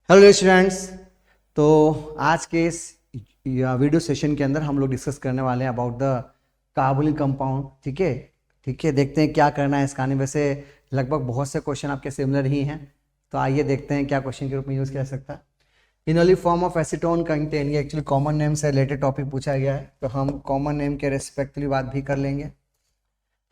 Hello students. तो आज के इस वीडियो सेशन के अंदर हम लोग डिस्कस करने वाले हैं अबाउट द कार्बोनिल कंपाउंड। ठीक है, देखते हैं क्या करना है इसका। वैसे लगभग बहुत से क्वेश्चन आपके सिमिलर ही हैं, तो आइए देखते हैं क्या क्वेश्चन के रूप में यूज़ किया जा सकता है। इनोली फॉर्म ऑफ एसीटोन कंटेन, ये एक्चुअली कॉमन नेम से रिलेटेड टॉपिक पूछा गया है, तो हम कॉमन नेम के रेस्पेक्टिवली बात भी कर लेंगे।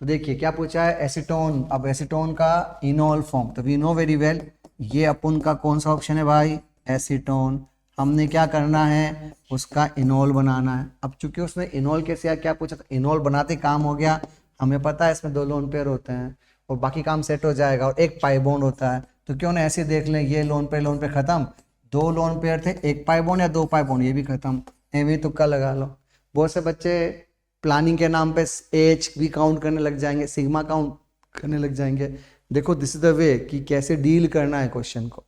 तो देखिए क्या पूछा है, एसीटोन। अब एसीटोन का इनोल फॉर्म, तो वी नो वेरी वेल ये अपन का कौन सा ऑप्शन है भाई, एसीटोन। हमने क्या करना है, उसका इनोल बनाना है। अब चूंकि उसने इनोल कैसे क्या पूछा, तो इनोल बनाते काम हो गया। हमें पता है इसमें 2 लोन पेयर होते हैं और बाकी काम सेट हो जाएगा, और एक पाई बॉन्ड होता है। तो क्यों ना ऐसे देख लें, ये लोन पे खत्म, 2 लोन पेयर थे, 1 पाई बॉन्ड या 2 पाई बॉन्ड, ये भी खत्म। एवं तुक्का लगा लो। बहुत से बच्चे प्लानिंग के नाम पे एच भी काउंट करने लग जाएंगे, सिग्मा काउंट करने लग जाएंगे। देखो दिस इज द वे कि कैसे डील करना है क्वेश्चन को,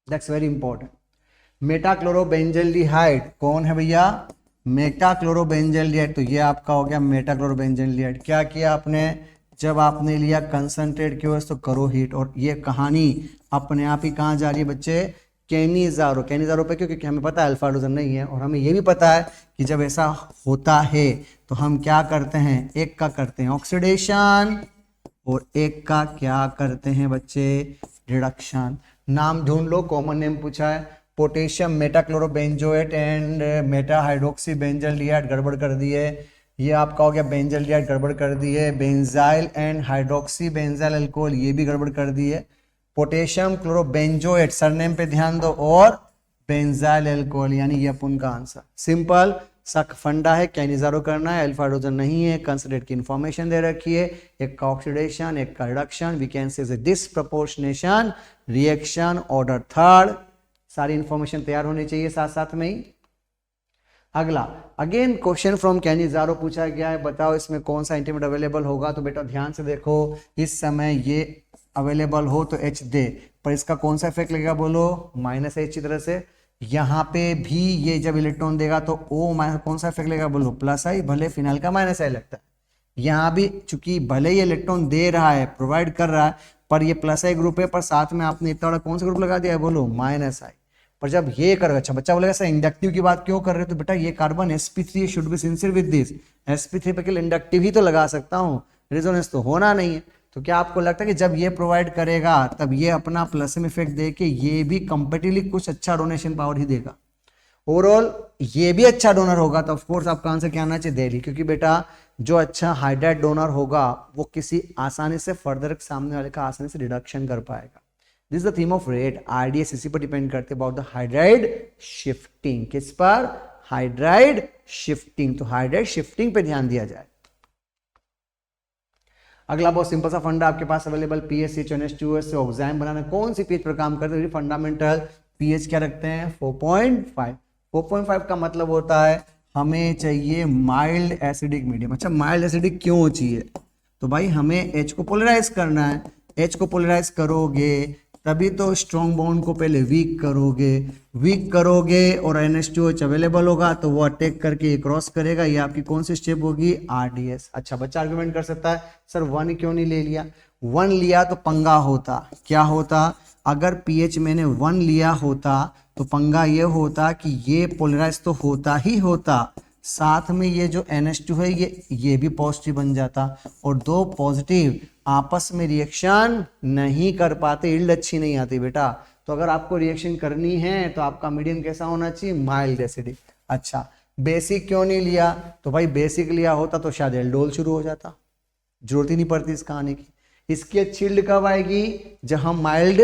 दैट्स वेरी इंपॉर्टेंट। मेटाक्लोरोबेंजल्डिहाइड कौन है भैया, मेटाक्लोरोबेंजल्डिहाइड। तो ये आपका हो गया मेटाक्लोरोबेंजल्डिहाइड। क्या किया आपने, जब आपने लिया कंसंट्रेट की वजह तो करो हीट, और ये कहानी अपने आप ही कहाँ जा रही है बच्चे, कैनिजारो पे। क्यों, क्योंकि हमें पता है अल्फा हाइड्रोजन नहीं है, और हमें ये भी पता है कि जब ऐसा होता है तो हम क्या करते हैं, एक का करते हैं ऑक्सीडेशन और एक का क्या करते हैं बच्चे, रिडक्शन। नाम ढूंढ लो, कॉमन नेम पूछा है, potassium metachlorobenzoate and meta hydroxy benzaldehyde, गड़बड़ कर दिए। ये आपका हो गया बेंजल्डिहाइड, गड़बड़ कर दिए। Benzyl and hydroxy benzyl alcohol, ये भी गड़बड़ कर दिए। पोटेशियम क्लोरोबेंजोएट, सरनेम पे ध्यान दो, और बेंजाइल अल्कोहल, यानी ये अपन का आंसर। सिंपल सा फंडा है, कैनिजारो करना है, अल्फा हाइड्रोजन नहीं है, कंसंट्रेट की इंफॉर्मेशन दे रखी है, एक का ऑक्सीडेशन एक का reduction, we can say disproportionation reaction order third. सारी इंफॉर्मेशन तैयार होनी चाहिए साथ साथ में ही। अगला अगेन क्वेश्चन फ्रॉम कैनिजारो पूछा गया है, बताओ इसमें कौन सा इंटीमेट अवेलेबल होगा। तो बेटा ध्यान से देखो, इस समय ये अवेलेबल हो तो H दे, पर इसका कौन सा इफेक्ट लगेगा बोलो, -H की तरह से। यहाँ पे भी ये जब इलेक्ट्रॉन देगा तो O कौन सा इफेक्ट लगेगा बोलो, +I, भले फिनाइल का -I लगता है। यहाँ भी चूंकि भले ये इलेक्ट्रॉन दे रहा है, प्रोवाइड कर रहा है, पर ये +I ग्रुप है, पर साथ में आपने इतना बड़ा कौन सा ग्रुप लगा दिया है बोलो, -I। पर जब ये करेगा, अच्छा बच्चा बोलेगा सर इंडक्टिव की बात क्यों कर रहे हो, तो बेटा ये carbon sp3 should be sincere with this, sp3 पे केवल इंडक्टिव ही तो लगा सकता हूँ, रेजोनेंस तो होना नहीं है। तो क्या आपको लगता है कि जब ये प्रोवाइड करेगा तब ये अपना प्लस में इफेक्ट दे के ये भी कंपेटिवली कुछ अच्छा डोनेशन पावर ही देगा, ओवरऑल ये भी अच्छा डोनर होगा, तो ऑफकोर्स आपका आंसर क्या आना चाहिए, दिल्ली। क्योंकि बेटा जो अच्छा हाइड्राइड डोनर होगा वो किसी आसानी से फर्दर सामने वाले का आसानी से रिडक्शन कर पाएगा। This is the theme of rate, RDS इसी पर डिपेंड करते हैं, अबाउट द हाइड्राइड शिफ्टिंग। किस पर, हाइड्राइड शिफ्टिंग। तो हाइड्राइड शिफ्टिंग पे ध्यान दिया जाए। अगला बहुत सिंपल सा फंडा आपके पास अवेलेबल, PHCHNH2 से ऑक्साइड बनाना, कौन सी पीएच पर काम करते हैं, फंडामेंटल पीएच क्या रखते हैं 4.5। 4.5 का मतलब होता है हमें चाहिए माइल्ड एसिडिक मीडियम। अच्छा माइल्ड एसिडिक क्यों चाहिए, तो भाई हमें H को पोलराइज करना है, H को पोलराइज करोगे तभी तो स्ट्रॉन्ग बॉन्ड को पहले वीक करोगे और NH2H अवेलेबल होगा तो वो अटैक करके ये क्रॉस करेगा, ये आपकी कौन सी स्टेप होगी, RDS। अच्छा बच्चा आर्गुमेंट कर सकता है सर 1 क्यों नहीं ले लिया, 1 लिया तो पंगा होता, क्या होता, अगर पीएच मैंने 1 लिया होता तो पंगा ये होता कि ये पोलराइज तो होता ही होता, साथ में ये जो NH2 है ये भी पॉजिटिव बन जाता, और 2 पॉजिटिव आपस में रिएक्शन नहीं कर पाते, इल्ड अच्छी नहीं आती बेटा। तो अगर आपको रिएक्शन करनी है तो आपका मीडियम कैसा होना चाहिए, माइल्ड एसिडिक। अच्छा बेसिक क्यों नहीं लिया, तो भाई बेसिक लिया होता तो शायद एल्डोल शुरू हो जाता, जरूरत ही नहीं पड़ती इस कहानी की। इसकी चिल्ड कब आएगी, जब हम माइल्ड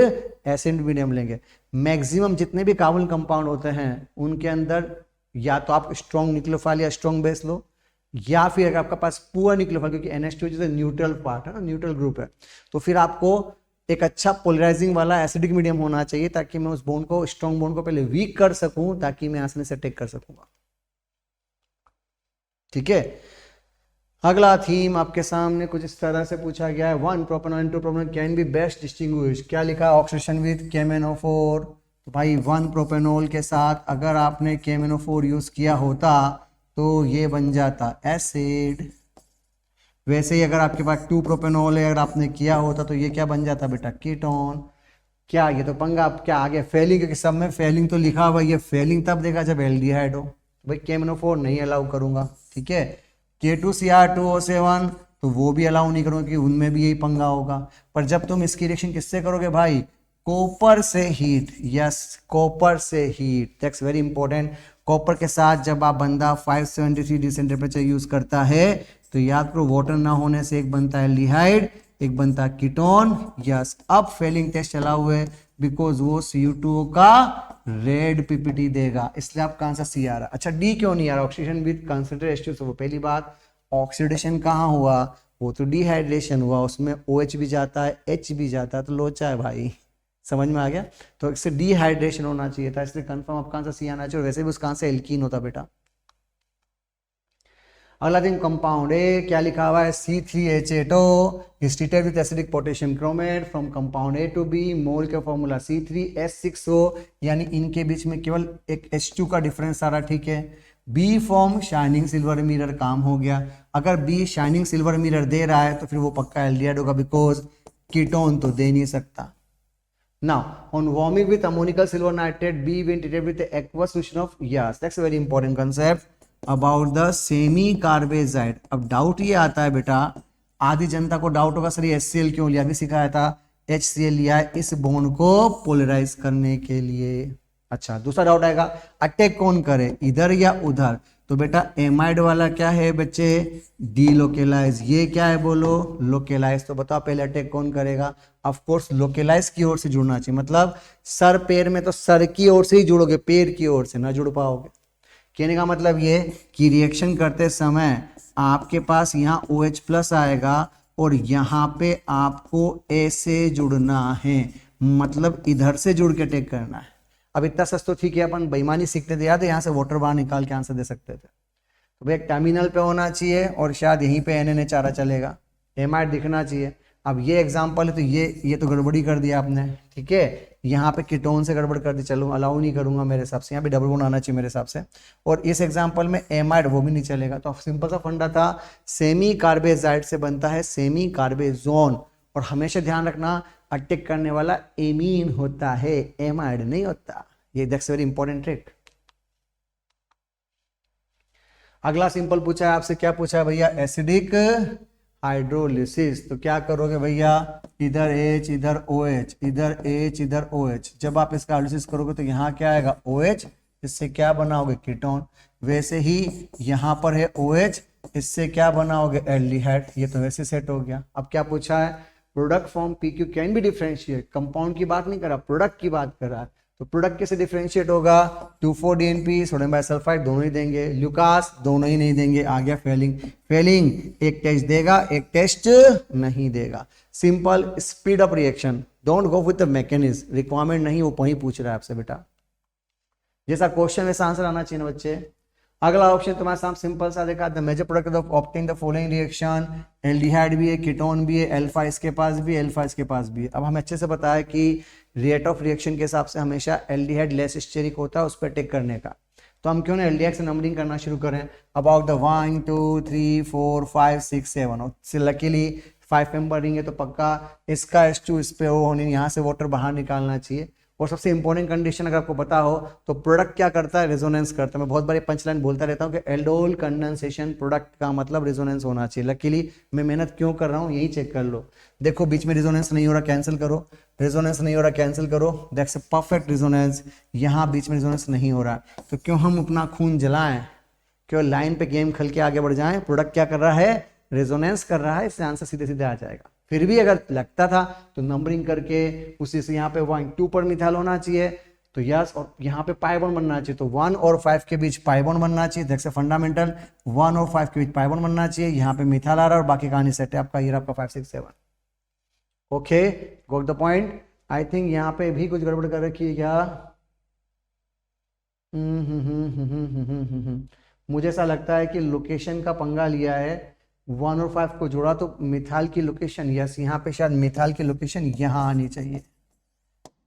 एसिड मीडियम लेंगे। मैक्सिमम जितने भी कार्बन कंपाउंड होते हैं उनके अंदर या तो आप स्ट्रॉन्ग न्यूक्लियोफाइल या स्ट्रॉन्ग बेस लो, या फिर अगर आपका पास पुअर न्यूक्लियोफाइल, क्योंकि NH2 जैसे न्यूट्रल पार्ट है ना, न्यूट्रल ग्रुप है, तो फिर आपको एक अच्छा पोलराइजिंग वाला एसिडिक मीडियम होना चाहिए ताकि मैं उस बॉन्ड को, स्ट्रॉन्ग बॉन्ड को पहले वीक कर सकूं ताकि मैं आसानी से अटैक कर सकूंगा। ठीक है, अगला थीम आपके सामने कुछ इस तरह से पूछा गया है, 1 propanol and 2 propanol can be best distinguish. क्या लिखा है, ऑक्सीडेशन विद KMnO4। तो भाई 1 प्रोपेनॉल के साथ अगर आपने KMnO4 यूज किया होता तो ये बन जाता एसिड। वैसे ही अगर आपके पास 2 प्रोपेनॉल है, अगर आपने किया होता तो ये क्या बन जाता बेटा, कीटोन। क्या ये तो पंगा, अब क्या आ गया फेलिंग, क्योंकि सब में फेलिंग तो लिखा हुआ है, ये फेलिंग तब देगा जब एल्डिहाइड हो। भाई KMnO4 नहीं अलाउ करूंगा, ठीक है। K2Cr2O7 तो वो भी अलाउ नहीं करूंगा, क्योंकि उनमें भी यही पंगा होगा। पर जब तुम इसकी रिएक्शन किससे करोगे भाई, कॉपर से हीट, यस कॉपर से heat, that's very important. Copper के साथ जब आप बंदा 573 डिग्री टेम्परेचर यूज करता है तो याद करो वाटर ना होने से एक बनता है एल्डिहाइड, एक बनता है कीटोन। यस, अब फेलिंग टेस्ट चला हुआ है बिकॉज वो Cu2O का रेड पीपीटी देगा, इसलिए आपका आंसर सी आ रहा है। अच्छा डी क्यों नहीं आ रहा, ऑक्सीडेशन विद कंसंट्रेटेड H2, वो पहली बात, ऑक्सीडेशन कहाँ हुआ, वो तो डिहाइड्रेशन हुआ, उसमें OH भी जाता है H भी जाता है, तो लोचा है भाई, समझ में आ गया। तो इससे डिहाइड्रेशन होना चाहिए था, इसलिए कंफर्म आपका आंसर सी आना चाहिए। वैसे भी उसका आंसर एल्कीन होता बेटा। अगला दिन कंपाउंड ए क्या लिखा हुआ है, C3H8O is treated with acidic potassium chromate from compound A to B, मोल का फॉर्मूला C3H6O, यानी इनके बीच में केवल एक H2 का डिफरेंस आ रहा, ठीक है। B form shining silver mirror, काम हो गया। अगर B शाइनिंग सिल्वर मिरर दे रहा है तो फिर वो पक्का एल्डिहाइड होगा, बिकॉज कीटोन तो दे नहीं सकता। Now, on warming with ammonical silver nitrate, B when treated with the aqueous solution of, yes, that's a very important concept about the semi carbazide। अब डाउट ये आता है बेटा, आधी जनता को डाउट होगा सर ये HCl क्यों लिया, अभी सिखाया था HCl लिया है इस बॉन्ड को पोलराइज करने के लिए। अच्छा, दूसरा डाउट आएगा, अटैक कौन करे, इधर या उधर, तो बेटा एमाइड वाला क्या है बच्चे, डीलोकेलाइज, ये क्या है बोलो, लोकेलाइज। तो बताओ पहले अटैक कौन करेगा, ऑफ कोर्स लोकेलाइज की ओर से जुड़ना चाहिए, मतलब सर पैर में तो सर की ओर से ही जुड़ोगे, पैर की ओर से ना जुड़ पाओगे। कहने का मतलब ये कि रिएक्शन करते समय आपके पास यहाँ OH+ आएगा और यहाँ पे आपको ऐसे जुड़ना है, मतलब इधर से जुड़ के अटैक करना है। अब इतना सच तो ठीक है, अपन बेईमानी सीखते थे, याद है यहाँ से वाटर बाहर निकाल के आंसर दे सकते थे। तो भैया टर्मिनल पे होना चाहिए और शायद यहीं पे NaNH चलेगा, एमाइड दिखना चाहिए। अब ये एग्जांपल है तो ये तो गड़बड़ी कर दिया आपने, ठीक है। यहाँ पे कीटोन से गड़बड़ कर दी, चलो अलाउ नहीं करूंगा मेरे हिसाब से, यहाँ पे डबल बॉन्ड आना चाहिए मेरे हिसाब से। और इस एग्जांपल में एमाइड वो भी नहीं चलेगा। तो सिंपल सा फंडा था, सेमी कार्बेजाइड से बनता है सेमी कार्बेजोन, और हमेशा ध्यान रखना अटैक करने वाला एमीन होता है, एमाइड नहीं होता, ये दैट्स वेरी इंपॉर्टेंट ट्रिक। अगला सिंपल पूछा है आपसे, क्या पूछा है भैया, एसिडिक हाइड्रोलिसिस। तो क्या करोगे भैया, इधर H इधर OH, इधर H इधर OH, जब आप इसका हाइड्रोलिसिस करोगे तो यहाँ क्या आएगा OH, इससे क्या बनाओगे कीटोन। वैसे ही यहाँ पर है OH, इससे क्या बनाओगे एल्डिहाइड, ये तो वैसे सेट हो गया। अब क्या पूछा है, product form PQ can be differentiate, compound की बात नहीं करा, प्रोडक्ट की बात कर रहा है। तो प्रोडक्ट कैसे डिफरेंशिएट होगा, 2,4-DNP सोडियम बाइसल्फाइड दोनों ही देंगे, ल्यूकास दोनों ही नहीं देंगे, आ गया फेलिंग। फेलिंग एक टेस्ट देगा एक टेस्ट नहीं देगा। Simple speed up reaction, don't go with the mechanism, requirement नहीं वो वही पूछ रहा है आपसे बेटा, जैसा क्वेश्चन वैसा आंसर आना चाहिए ना बच्चे। अगला ऑप्शन तुम्हारे सामने सिंपल सा देखा, the major product of obtain the following reaction, aldehyde भी है, कीटोन भी है, अल्फा इसके पास भी है, अल्फा इसके पास भी है। अब हमें अच्छे से पता है कि रेट ऑफ रिएक्शन के हिसाब से हमेशा एल्डिहाइड लेस स्टेरिक होता है उस पर अटैक करने का। तो हम क्यों ना एल्डिहाइड से नंबरिंग करना शुरू करें, अबाउट द 1 2 3 4 5 6 7, से लकीली 5 मेंबर रिंग है तो पक्का इसका H2 इस पे हो, यहाँ से वाटर बाहर निकालना चाहिए। और सबसे इंपॉर्टेंट कंडीशन अगर आपको पता हो तो प्रोडक्ट क्या करता है, रेजोनेंस करता है। मैं बहुत बारी पंचलाइन बोलता रहता हूँ कि एल्डोल कंडेंसेशन प्रोडक्ट का मतलब रेजोनेंस होना चाहिए। लकीली मैं मेहनत क्यों कर रहा हूँ यही चेक कर लो, देखो बीच में रेजोनेंस नहीं हो रहा कैंसिल करो, रेजोनेंस नहीं हो रहा कैंसिल करो, दैट्स अ परफेक्ट रेजोनेंस। यहाँ बीच में रेजोनेंस नहीं हो रहा, तो क्यों हम अपना खून जलाएं, क्यों लाइन पे गेम खेल के आगे बढ़ जाएं। प्रोडक्ट क्या कर रहा है, रेजोनेंस कर रहा है, इससे आंसर सीधे सीधे आ जाएगा। फिर भी अगर लगता था तो नंबरिंग करके उसी से यहाँ पे 1 2 पर मिथाइल होना चाहिए तो यस, और यहाँ पे पाई बॉन्ड बनना चाहिए तो 1 और 5 के बीच पाई बॉन्ड बनना चाहिए, दैट्स अ फंडामेंटल। 1 और 5 के बीच पाई बॉन्ड बनना चाहिए, यहाँ पे मिथाइल आ रहा है और बाकी कहानी सेट है आपका, ये आपका 5 6 7। Okay, got the point. I think यहाँ पे भी कुछ गड़बड़ कर रखी है क्या, मुझे ऐसा लगता है कि लोकेशन का पंगा लिया है, 1 और 5 को जोड़ा तो मिथाइल की लोकेशन, यस यहाँ पे शायद मिथाइल की लोकेशन यहाँ आनी चाहिए,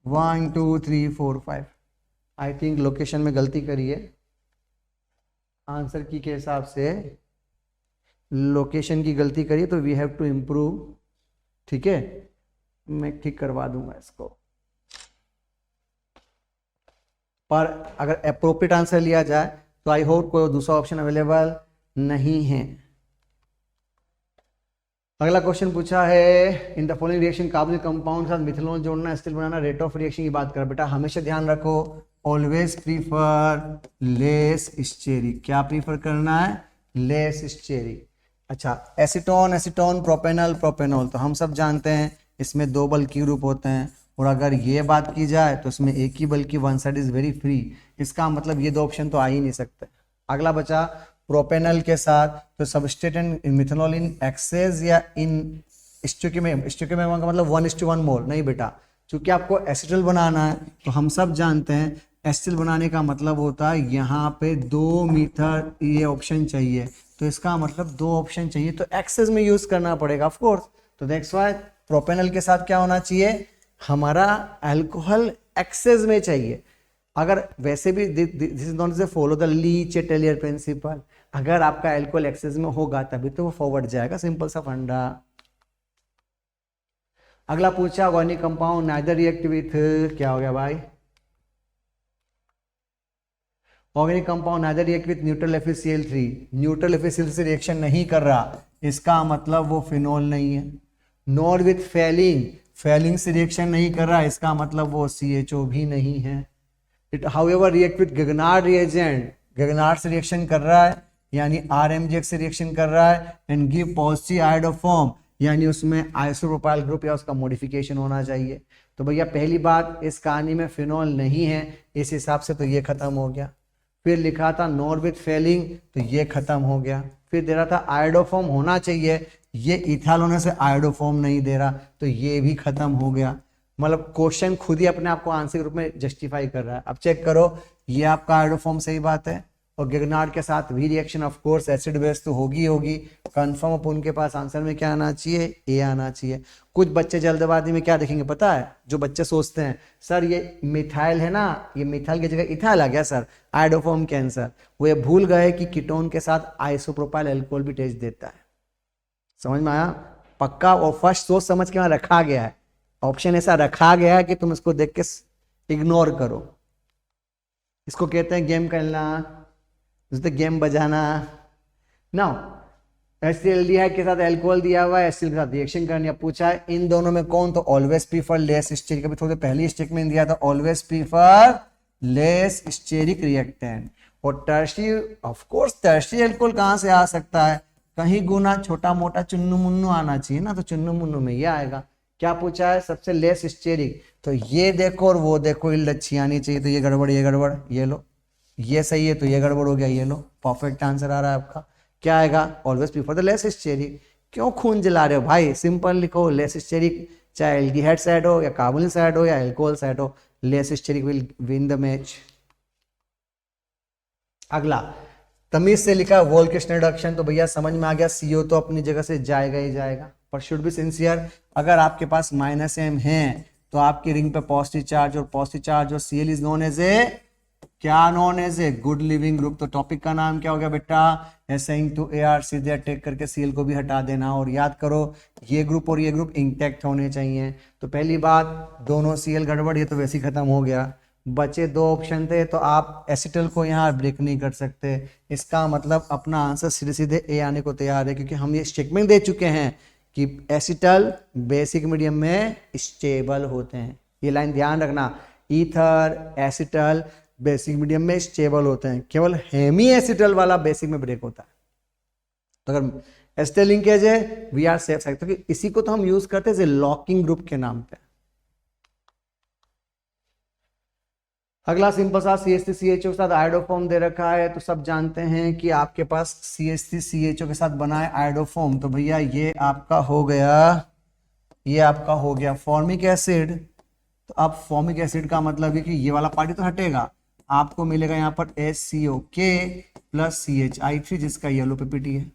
1 2 3 4 5। आई थिंक लोकेशन में गलती करी है, आंसर की के हिसाब से लोकेशन की गलती करी, तो वी हैव टू इम्प्रूव, ठीक है, मैं ठीक करवा दूंगा इसको। पर अगर अप्रोप्रिएट आंसर लिया जाए तो आई होप कोई दूसरा ऑप्शन अवेलेबल नहीं है। अगला क्वेश्चन पूछा है in the following reaction carbonic compound साथ मिथेनॉल जोड़ना एसिटिल बनाना रेट ऑफ रिएक्शन की बात कर। बेटा हमेशा ध्यान रखो ऑलवेज प्रीफर लेस स्टेरिक। क्या प्रीफर करना है? Less steric. अच्छा एसीटोन एसीटोन प्रोपेनॉल प्रोपेनॉल तो हम सब जानते हैं इसमें दो बल्कि ग्रुप होते हैं और अगर ये बात की जाए तो इसमें एक ही बल्कि one side is very free. इसका मतलब ये दो ऑप्शन तो आ ही नहीं सकते। अगला बचा प्रोपेनॉल के साथ तो सबस्टेट मिथेनॉल इन एक्सेस या इन स्टोइकियोमेम का मतलब 1:1 मोल नहीं बेटा, क्योंकि आपको एसिटल बनाना है तो हम सब जानते हैं एसिटल बनाने का मतलब होता है यहाँ पे 2 मीटर ये ऑप्शन चाहिए, तो इसका मतलब 2 ऑप्शन चाहिए तो एक्सेस में यूज करना पड़ेगा ऑफ कोर्स। तो दैट्स व्हाई प्रोपेनॉल के साथ क्या होना चाहिए? हमारा अल्कोहल एक्सेस में चाहिए। अगर वैसे भी दिस इज नॉट से फॉलो द ली चेटेलियर प्रिंसिपल, अगर आपका अल्कोहल एक्सेस में होगा तभी तो वो फॉरवर्ड जाएगा, सिंपल सा फंडा। अगला पूछा organic compound neither react with, क्या हो गया भाई? Organic compound neither react with neutral FeCl3, neutral FeCl3 से रिएक्शन नहीं कर रहा, इसका मतलब वो फिनोल नहीं है। नॉर विथ फेलिंग, फेलिंग से रिएक्शन नहीं कर रहा, इसका मतलब वो CHO भी नहीं है। It however react with Grignard reagent, Grignard से रिएक्शन कर रहा है यानी RMGX से रिएक्शन कर रहा है एंड गिव पॉजिटिव आयोडोफॉर्म यानी उसमें आइसोप्रोपाइल ग्रुप या उसका मॉडिफिकेशन होना चाहिए। तो भैया पहली बात इस कहानी में फिनोल नहीं है, इस हिसाब से तो ये खत्म हो गया। फिर लिखा था नॉर विथ फेलिंग तो ये खत्म हो गया। फिर दे रहा था आयोडोफॉर्म होना चाहिए, ये इथाल होने से आयोडोफॉर्म नहीं दे रहा तो ये भी खत्म हो गया। मतलब क्वेश्चन खुद ही अपने आप को आंसर के रूप में जस्टिफाई कर रहा है। अब चेक करो ये आपका आयोडोफॉर्म सही बात है और गिगनार्ड के साथ भी reaction of course acid base तो होगी होगी। कंफर्म अप उनके पास आंसर में क्या आना चाहिए? ए आना चाहिए। कुछ बच्चे जल्दबाजी में क्या देखेंगे पता है? जो बच्चे सोचते हैं सर ये मिथाइल है ना, ये मिथाइल की जगह इथाइल आ गया सर, आयोडोफॉर्म कैंसर। वो ये भूल गए कि कीटोन के साथ आइसोप्रोपाइल अल्कोहल भी टेस्ट देता है। समझ में आया? पक्का और फर्स्ट सोच समझ के वहां रखा गया है, ऑप्शन ऐसा रखा गया है कि तुम इसको देख के इग्नोर करो। इसको कहते हैं गेम खेलना, गेम बजाना। नाउ एसिल्डिहाइड के साथ अल्कोहल दिया हुआ है, एसिल के साथ रिएक्शन करनी है। पूछा है इन दोनों में कौन, तो ऑलवेज प्रीफर लेस स्टेरिक। अभी थोड़ी पहली स्टेटमेंट दिया था always prefer less steric reactant. और tertiary of course tertiary alcohol कहां से आ सकता है? कहीं गुना छोटा मोटा चुन्नू मुन्नू आना चाहिए ना, तो चुन्नू मुन्नू में ये आएगा। क्या पूछा है? सबसे लेस स्टेरिक, तो ये देखो और वो देखो इल्ड अच्छी आनी चाहिए, तो ये गड़बड़ ये गड़बड़, ये लो ये सही है तो ये गड़बड़ हो गया, ये लो परफेक्ट आंसर आ रहा है आपका। क्या आएगा? Always prefer the less steric. क्यों खून जला रहे हो भाई? सिंपल लिखो लेस स्टेरिक, चाहे एल्डिहाइड साइड हो या कार्बोनिल साइड हो या अल्कोहल साइड हो, less steric will win the match. अगला तमीज से लिखा वोल्केशन रिडक्शन, तो भैया समझ में आ गया CO तो अपनी जगह से जाएगा ही जाएगा, पर शुड बी सिंसियर। अगर आपके पास -M है तो आपकी रिंग पे पॉजिटिव चार्ज और पॉजिटिव चार्ज और Cl is known as a, क्या known as a good leaving group. तो टॉपिक का नाम क्या हो गया बेटा? असाइन टू AR, सीधे अटैक करके Cl को भी हटा देना। और याद करो ये ग्रुप और ये ग्रुप इंटैक्ट होने चाहिए। तो पहली बात दोनों Cl गड़बड़, ये तो वैसे ही खत्म हो गया। बचे 2 ऑप्शन थे तो आप एसिटल को यहाँ ब्रेक नहीं कर सकते। इसका मतलब अपना आंसर सीधे सीधे ए आने को तैयार है, क्योंकि हम ये स्टेटमेंट दे चुके हैं कि एसिटल बेसिक मीडियम में स्टेबल होते हैं। ये लाइन ध्यान रखना, ईथर एसिटल बेसिक मीडियम में स्टेबल होते हैं, केवल हेमी एसिटल वाला बेसिक में ब्रेक होता है। तो अगर एसिटल लिंकेज है वी आर सेफ साइड, तो इसी को तो हम यूज करते हैं लॉकिंग ग्रुप के नाम पे। अगला सिंपल सा CH3CHO के साथ आयोडोफॉर्म दे रखा है, तो सब जानते हैं कि आपके पास CH3CHO के साथ बना है आयोडोफॉर्म। तो भैया ये आपका हो गया, ये आपका हो गया फॉर्मिक एसिड। तो अब फॉर्मिक एसिड का मतलब है कि ये वाला पार्टी तो हटेगा, आपको मिलेगा यहाँ पर HCOK प्लस CHI3 जिसका येलो PPT है।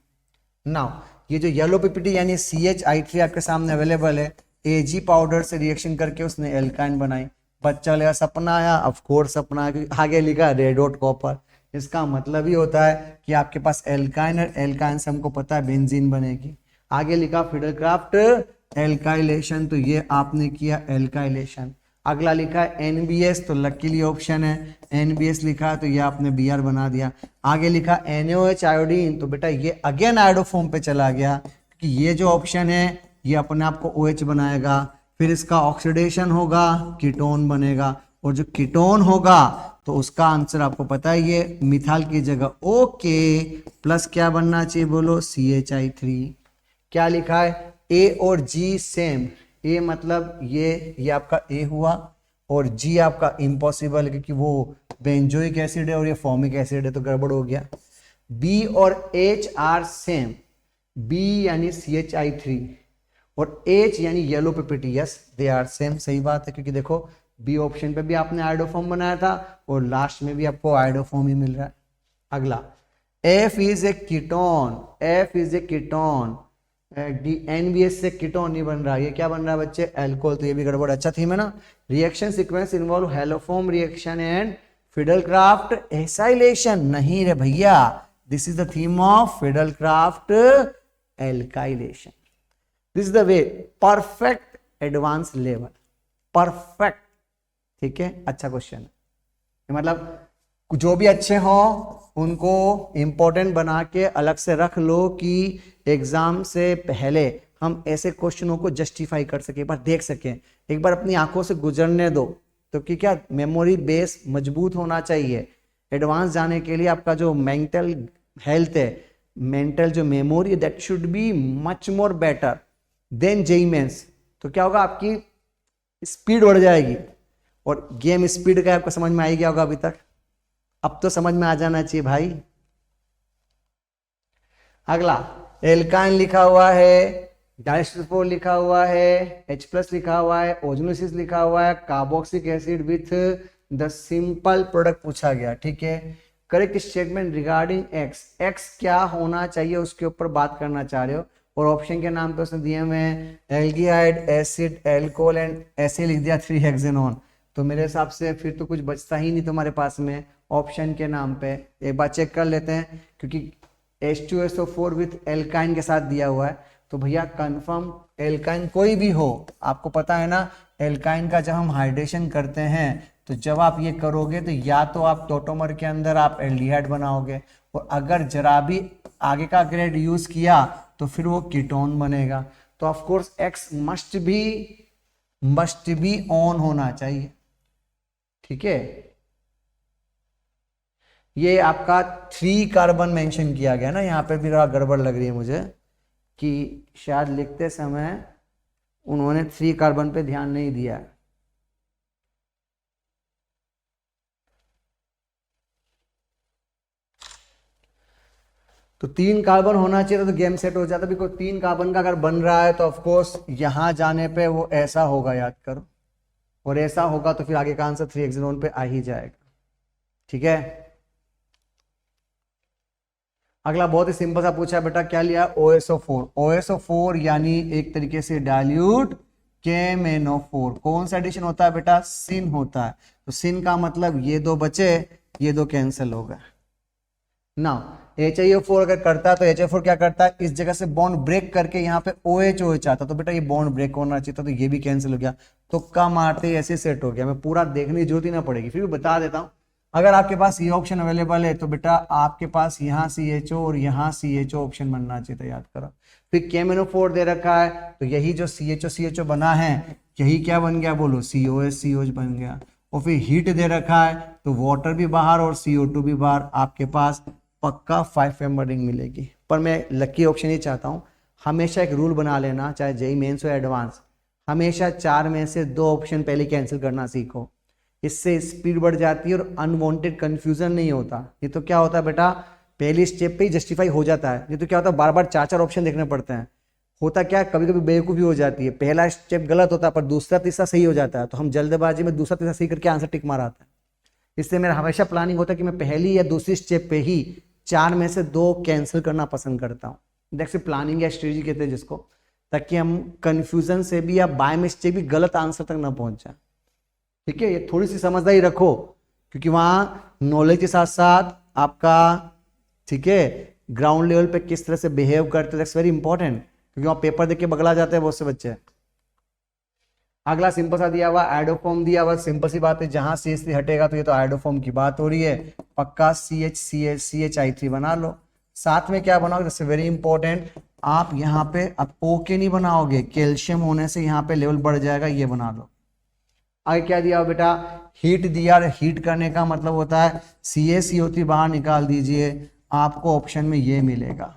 नाउ ये जो येलो PPT यानी CHI3 आपके सामने अवेलेबल है, Ag पाउडर से रिएक्शन करके उसने एल्काइन बनाई। बच्चा लेगा सपना आया, ऑफ कोर्स सपना आया, आगे लिखा रेड हॉट कॉपर। इसका मतलब ही होता है कि आपके पास एल्काइन और एल्काइन से हमको पता है बेंजीन बनेगी। आगे लिखा फिडलक्राफ्ट एल्काइलेशन, तो ये आपने किया एल्काइलेशन। अगला लिखा है NBS, तो लकीली ऑप्शन है NBS लिखा है, तो ये आपने Br बना दिया। आगे लिखा NaOH आयोडीन, तो बेटा ये अगेन आयोडोफॉर्म पे चला गया, कि ये जो ऑप्शन है ये अपने आप को OH बनाएगा, फिर इसका ऑक्सीडेशन होगा, कीटोन बनेगा, और जो कीटोन होगा तो उसका आंसर आपको पता है ये मिथाइल की जगह ओके प्लस क्या बनना चाहिए बोलो, CHI3। क्या लिखा है A और G सेम, A मतलब ये आपका A हुआ, और G आपका इम्पॉसिबल क्योंकि वो बेंजोइक एसिड है और ये फॉर्मिक एसिड है, तो गड़बड़ हो गया। B और H आर सेम, B यानी CHI3 और H यानी yellow PPT, yes they are same, सही बात है, क्योंकि देखो बी ऑप्शन पे भी आपने आयोडोफॉर्म बनाया था और लास्ट में भी आपको आयोडोफॉर्म ही मिल रहा है। अगला F is a ketone, F is a ketone, NBS से कीटोन नहीं बन रहा, ये क्या बन रहा है बच्चे, एल्कोहल, तो ये भी गड़बड़। अच्छा थीम है ना। Reaction sequence involve haloform reaction and Friedel Crafts acylation, नहीं रे भैया, this is the theme of Friedel Crafts alkylation. This is the way, perfect advance level, perfect, ठीक है, अच्छा क्वेश्चन है, मतलब जो भी अच्छे हो उनको इंपॉर्टेंट बना के अलग से रख लो कि एग्जाम से पहले हम ऐसे क्वेश्चनों को जस्टिफाई कर सके, एक बार देख सकें, एक बार अपनी आंखों से गुजरने दो, तो कि क्या मेमोरी बेस मजबूत होना चाहिए। एडवांस जाने के लिए आपका जो मेंटल हेल्थ है, मेंटल जो memory, that should be much more better than JEE mains. तो क्या होगा, आपकी स्पीड बढ़ जाएगी, और गेम स्पीड का आपको समझ में आई गया होगा अभी तक, अब तो समझ में आ जाना चाहिए भाई। अगला एल्काइन लिखा हुआ है, डाइस्टरफोर लिखा हुआ है, H+ लिखा हुआ है, ओजोनोसिस लिखा हुआ है, carboxylic acid with the simple product पूछा गया, ठीक है। Correct statement regarding x, x क्या होना चाहिए उसके ऊपर बात करना चाह रहे हो, और ऑप्शन के नाम पे उसने दिए हुए हैं एल्गिहाइड, एसिड, एल्कोहल एंड ऐसे लिख दिया 3 हेक्सेनॉन, तो मेरे हिसाब से फिर तो कुछ बचता ही नहीं तुम्हारे पास में ऑप्शन के नाम पे। एक बार चेक कर लेते हैं, क्योंकि H2SO4 विथ एल्काइन के साथ दिया हुआ है, तो भैया कंफर्म एल्काइन कोई भी हो, आपको पता है ना एल्काइन का जब हम हाइड्रेशन करते हैं तो जब आप ये करोगे तो या तो आप टोटोमर के अंदर आप एल्डिहाइड बनाओगे, और अगर जरा भी आगे का ग्रेड यूज किया तो फिर वो कीटोन बनेगा, तो of course x must be on होना चाहिए, ठीक है। ये आपका 3 कार्बन मेंशन किया गया ना, यहाँ पे भी गड़बड़ लग रही है मुझे कि शायद लिखते समय उन्होंने 3 कार्बन पे ध्यान नहीं दिया है। तो 3 कार्बन होना चाहिए तो गेम सेट हो जाता, बिकॉज 3 कार्बन का अगर बन रहा है तो ऑफकोर्स यहां जाने पे वो ऐसा होगा, याद करो, और ऐसा होगा तो फिर आगे का आंसर 3 हेक्सेनॉन पे आ ही जाएगा, ठीक है। अगला बहुत ही सिंपल सा पूछा है बेटा, क्या लिया, OSO4, OSO4 यानी एक तरीके से डाइल्यूट KMnO4, कौन सा एडिशन होता है बेटा, सिन होता है, तो सिन का मतलब ये 2 बचे, ये 2 कैंसिल हो गए ना। HiO4 अगर करता है तो HiO4 क्या करता है, इस जगह से बॉन्ड ब्रेक करके यहाँ पे OH आता, तो बेटा ये बॉन्ड ब्रेक होना चाहिए था, तो ये भी कैंसिल हो गया, तुक्का मारते ऐसे सेट हो गया, मैं पूरा देखने की जरूरत ही ना पड़ेगी, फिर भी बता देता हूँ। अगर आपके पास ये ऑप्शन अवेलेबल है तो बेटा आपके पास यहाँ CHO और यहाँ CHO ऑप्शन बनना चाहिए था, याद करो। फिर KMnO4 दे रखा है, तो यही जो CHO बना है यही क्या बन गया बोलो, COH बन गया, और फिर हीट दे रखा है तो वाटर भी बाहर और CO2 भी बाहर, आपके पास पक्का 5 मेंबर रिंग मिलेगी। पर मैं लकी ऑप्शन ही चाहता हूँ, हमेशा एक रूल बना लेना, चाहे जेईई मेंस हो एडवांस, हमेशा 4 में से 2 ऑप्शन पहले कैंसिल करना सीखो, इससे स्पीड बढ़ जाती है और अनवांटेड कंफ्यूजन नहीं होता। ये तो क्या होता है बेटा, पहली स्टेप पे ही जस्टिफाई हो जाता है, ये तो क्या होता है बार बार 4 ऑप्शन देखने पड़ते हैं, होता क्या कभी कभी बेवकूफ़ी हो जाती है, पहला स्टेप गलत होता है पर दूसरा तीसरा सही हो जाता है, तो हम जल्दबाजी में दूसरा तीसरा सही करके आंसर टिक मार आता है। इसलिए मेरा हमेशा प्लानिंग होता है कि मैं पहली या दूसरी स्टेप पे ही 4 में से 2 कैंसिल करना पसंद करता हूँ, देखिए प्लानिंग या स्ट्रेटजी कहते हैं जिसको, ताकि हम कंफ्यूजन से भी या बाय मिस्टेक भी गलत आंसर तक ना पहुंच जाए, ठीक है। ये थोड़ी सी समझदारी रखो, क्योंकि वहां नॉलेज के साथ साथ आपका, ठीक है, ग्राउंड लेवल पे किस तरह से बिहेव करते हैं, दैट्स वेरी इंपॉर्टेंट, क्योंकि वहां पेपर देख के बगला जाते हैं बहुत से बच्चे। अगला सिंपल सा दिया हुआ आयोडोफॉर्म दिया हुआ, सिंपल सी बात है, जहां CH3 हटेगा तो ये तो आयोडोफॉर्म की बात हो रही है, पक्का CHCI3 बना लो। साथ में क्या बनाओगे, जैसे वेरी इंपॉर्टेंट, आप यहाँ पे अब ओके नहीं बनाओगे, कैल्शियम होने से यहाँ पे लेवल बढ़ जाएगा, ये बना लो। आगे क्या दिया बेटा, हीट दिया, हीट करने का मतलब होता है CaCO3 बाहर निकाल दीजिए, आपको ऑप्शन में ये मिलेगा।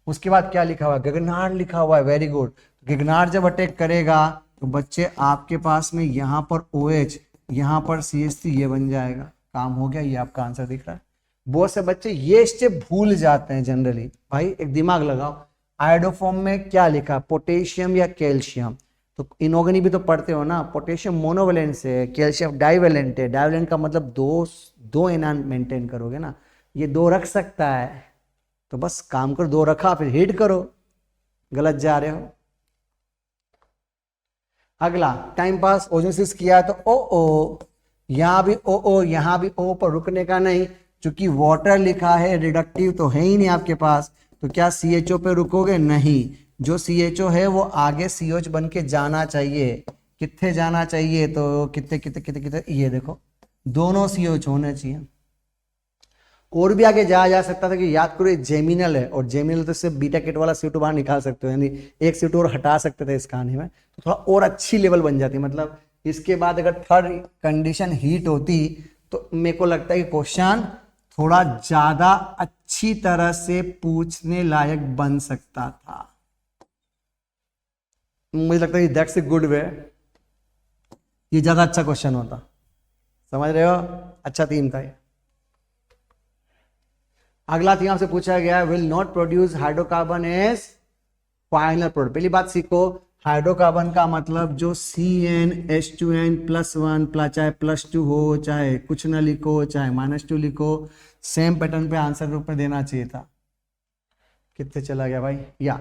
उसके बाद क्या लिखा हुआ है, गगनार लिखा हुआ है, वेरी गुड। गगनार जब अटैक करेगा तो बच्चे आपके पास में यहाँ पर OH, यहाँ पर CH3, ये बन जाएगा, काम हो गया, ये आपका आंसर दिख रहा है। बहुत से बच्चे ये स्टेप भूल जाते हैं जनरली, भाई एक दिमाग लगाओ, आयोडोफॉर्म में क्या लिखा, पोटेशियम या कैल्शियम, तो इनऑर्गेनिक भी तो पढ़ते हो ना, पोटेशियम मोनोवेलेंट से, कैल्शियम डाइवेलेंट है, डाइवेलेंट का मतलब दो एनान मेंटेन करोगे ना, ये दो रख सकता है, तो बस काम करो, दो रखा फिर हीट करो, गलत जा रहे हो। अगला टाइम पास ओजोसिस किया तो ओ यहां भी ओ यहां भी ओ पर रुकने का नहीं, क्योंकि वाटर लिखा है, रिडक्टिव तो है ही नहीं आपके पास, तो क्या CHO पे रुकोगे, नहीं, जो CHO है वो आगे COH बन के जाना चाहिए, कितने जाना चाहिए, तो कितने कितने कितने कितने, ये देखो दोनों COH होने चाहिए। और भी आगे जाया जा सकता था कि याद करो जेमिनल है, और जेमिनल तो सिर्फ बीटा किट वाला CO2 बाहर निकाल सकते हो, यानी एक CO2 और हटा सकते थे इस कहानी में, तो थोड़ा और अच्छी लेवल बन जाती, मतलब इसके बाद अगर थर्ड कंडीशन हीट होती तो मेरे को लगता है कि क्वेश्चन थोड़ा ज्यादा अच्छी तरह से पूछने लायक बन सकता था, मुझे लगता है दैट्स ए गुड वे, ये ज्यादा अच्छा क्वेश्चन होता, समझ रहे हो, अच्छा थीम था ये। अगला थीम आपसे पूछा गया, will not produce hydrocarbon as final product. पहली बात सीखो, हाइड्रोकार्बन का मतलब जो CnH2n+1 चाहे +2 हो, चाहे कुछ ना लिखो, चाहे -2 लिखो, सेम पैटर्न पे आंसर रूप में देना चाहिए था। कितने चला गया भाई, या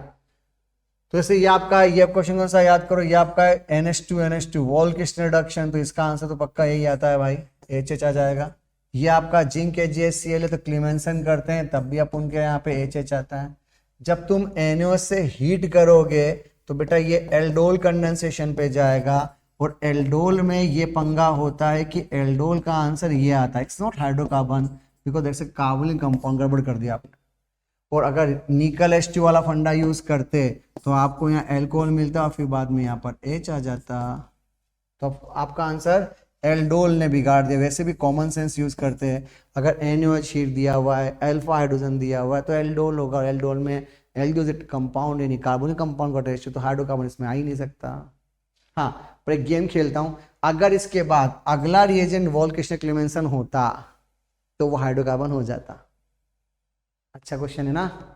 तो ऐसे ये आपका, ये क्वेश्चन कौन सा याद करो, ये आपका NH2 वॉल्केस्ट रिडक्शन, तो इसका आंसर तो पक्का यही आता है भाई, HH आ जाएगा। ये आपका जिंक AgHCl है, तो क्लीमेंसन करते हैं तब भी अपन के यहाँ पे HH आता है। जब तुम NaOH से हीट करोगे तो बेटा ये एल्डोल कंडेंसेशन पे जाएगा, और एल्डोल में ये पंगा होता है कि एल्डोल का आंसर ये आता है, it's not hydrocarbon because that's a carbonic compound, गड़बड़ कर दिया आपने। और अगर निकल H2 वाला फंडा यूज करते तो आपको यहाँ एल्कोहल मिलता और फिर बाद में यहाँ पर H आ जाता, तो आपका आंसर एल्डोल ने बिगाड़ दिया। वैसे भी कॉमन सेंस यूज करते हैं, अगर NaOH शीट दिया हुआ है, अल्फा हाइड्रोजन दिया हुआ है तो एल्डोल होगा, एल्डोल में एल्डोजिट कंपाउंड यानी कार्बोनिक कंपाउंड का टेस्ट, तो हाइड्रोकार्बन इसमें आ ही नहीं सकता। हाँ, पर एक गेम खेलता हूं, अगर इसके बाद अगला रिएजेंट वॉल्केस्ट क्लेमेंसन होता तो वो हाइड्रोकार्बन हो जाता। अच्छा क्वेश्चन है ना।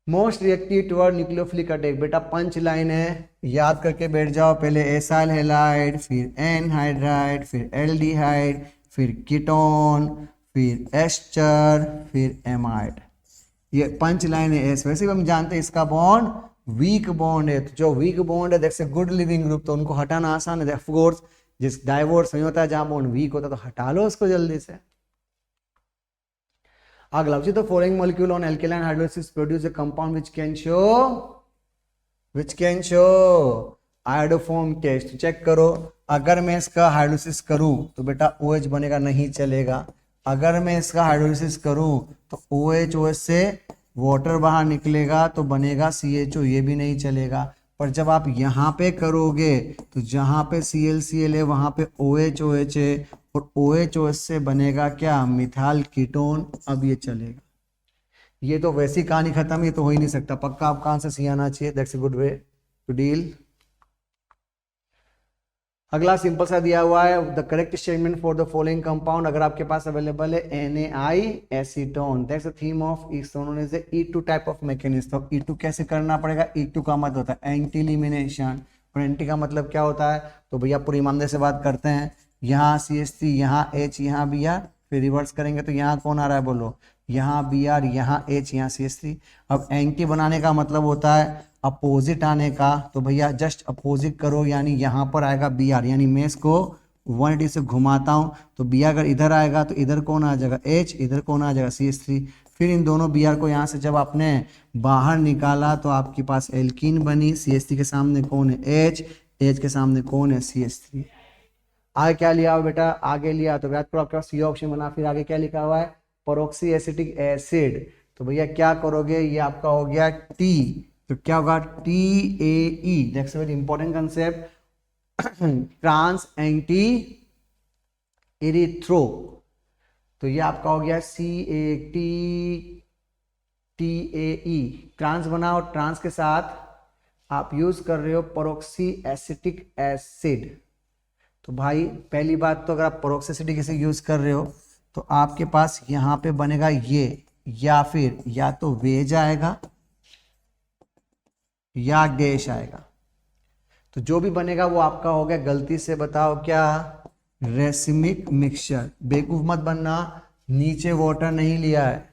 Most reactive toward nucleophilic attack, बेटा पंच लाइन है, याद करके बैठ जाओ, पहले एसाइल हैलाइड, फिर एनहाइड्राइड, फिर एल्डिहाइड, फिर कीटोन, फिर एस्टर, फिर एमाइड, ये पंच लाइन है एस। वैसे भी हम जानते हैं इसका बॉन्ड वीक बॉन्ड है, तो जो वीक बॉन्ड है that's a good leaving group, तो उनको हटाना आसान है, ऑफ कोर्स जिस डाइवोर्स नहीं होता है, जहां बॉन्ड वीक होता है तो हटा लो उसको जल्दी से। अगला, the following molecule on alkaline hydrolysis produce a compound which can show iodoform test। Check करो, अगर मैं इसका हाइड्रोलिसिस करूं तो बेटा OH बनेगा, नहीं चलेगा। अगर मैं इसका हाइड्रोलिसिस करूं तो OH से वाटर बाहर निकलेगा तो बनेगा CHO, ये भी नहीं चलेगा। पर जब आप यहाँ पे करोगे तो जहाँ पे ClCl है वहां पे OH है, और OH से बनेगा क्या, मिथाइल कीटोन, अब ये चलेगा। ये तो वैसी कहानी खत्म, ये तो हो ही नहीं सकता, पक्का आपका आंसर सी आना चाहिए, that's a good way to deal. अगला सिंपल सा दिया हुआ है, the correct statement for the following compound, अगर आपके पास अवेलेबल है NaI acetone, that's the theme of acetone is E2 type of mechanism. तो E2 कैसे करना पड़ेगा, E2 का मतलब होता है एंटी एलिमिनेशन, और एंटी का मतलब क्या होता है, तो भैया पूरी ईमानदारी से बात करते हैं, यहाँ CH3, यहाँ H, यहाँ Br, फिर रिवर्स करेंगे तो यहाँ कौन आ रहा है बोलो, यहाँ Br, यहाँ H, यहाँ CH3। अब एंटी बनाने का मतलब होता है अपोजिट आने का, तो भैया जस्ट अपोजिट करो, यानी यहाँ पर आएगा Br, यानी मैं इसको 180 से घुमाता हूँ तो Br अगर इधर आएगा तो इधर कौन आ जाएगा H, इधर कौन आ जाएगा CH3। फिर इन दोनों Br को यहाँ से जब आपने बाहर निकाला तो आपके पास एल्कीन बनी, CH3 के सामने कौन है H, एच के सामने कौन है, CH3। आगे क्या लिया हुआ बेटा, आगे लिया तो याद करो आपके पास ये ऑप्शन बना, फिर आगे क्या लिखा हुआ है, परऑक्सी एसिटिक एसिड। तो भैया क्या करोगे, ये आपका हो गया टी, तो क्या होगा TAE, that's very important concept, trans anti erythro. तो ये आपका हो गया CATTAE, ट्रांस बना, और ट्रांस के साथ आप यूज कर रहे हो परऑक्सी एसिटिक एसिड। तो भाई पहली बात तो अगर आप परऑक्सी एसिटिक एसिड यूज कर रहे हो तो आपके पास यहां पे बनेगा ये, या फिर या तो वेज आएगा या गैस आएगा। तो जो भी बनेगा वो आपका हो गया, गलती से बताओ क्या, रेसिमिक मिक्सचर। बेवकूफ मत बनना, नीचे वाटर नहीं लिया है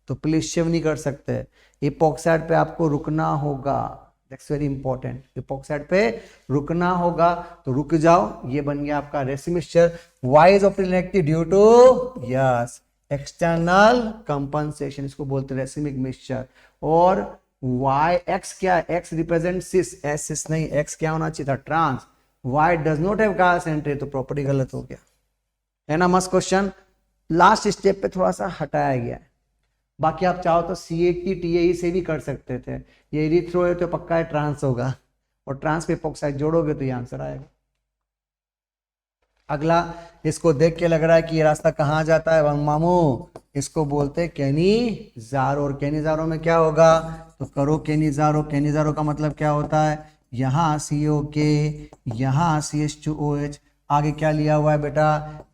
तो प्लीज शिव नहीं कर सकते, इपॉक्साइड पे आपको रुकना होगा, दैट्स वेरी इंपॉर्टेंट, इपॉक्साइड पे रुकना होगा, तो रुक जाओ। ये बन गया आपका racemic mixture. Why is optical inactive due to, yes, external compensation, इसको बोलते हैं रेसिमिक मिक्सचर। और वाई एक्स क्या है, X represent cis, S cis नहीं, एक्स क्या होना चाहिए था, trans. Why does not have guys entry, तो प्रॉपर्टी गलत हो गया, है ना। मस्त क्वेश्चन, लास्ट स्टेप पे थोड़ा सा हटाया गया है। बाकी आप चाहो तो CATTAE से भी कर सकते थे, ये एरिथ्रो है तो पक्का है ट्रांस होगा, और ट्रांस पे इपॉक्साइड जोड़ोगे तो ये आंसर आएगा। अगला, इसको देख के लग रहा है कि ये रास्ता कहाँ जाता है मामू, इसको बोलते हैं केनिज़ारो। और केनिज़ारो में क्या होगा, तो करो केनिज़ारो। केनिज़ारो का मतलब क्या होता है, यहाँ COK, यहाँ CH2OH, आगे क्या लिया हुआ है बेटा,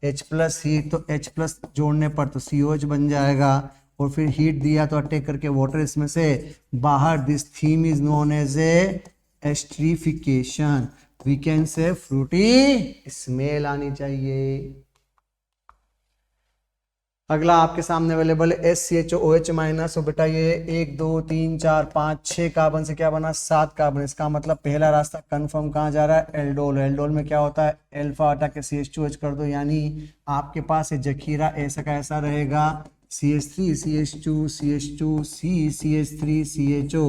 H+ हीट, तो H+ जोड़ने पर तो COH बन जाएगा, और फिर हीट दिया तो अटैक करके वाटर इसमें से बाहर, this theme is known as a esterification, we can say fruity smell आनी चाहिए। अगला आपके सामने अवेलेबल है SCHOH-, और बेटा ये 1 2 3 4 5 6 कार्बन से क्या बना, 7 कार्बन। इसका मतलब पहला रास्ता कंफर्म कहाँ जा रहा है, एल्डोल। एल्डोल में क्या होता है, अल्फा हटा के CH2H कर दो, यानी आपके पास ये जखीरा ऐसा का ऐसा रहेगा, CH3 CH2 CH2 CH3 CHO,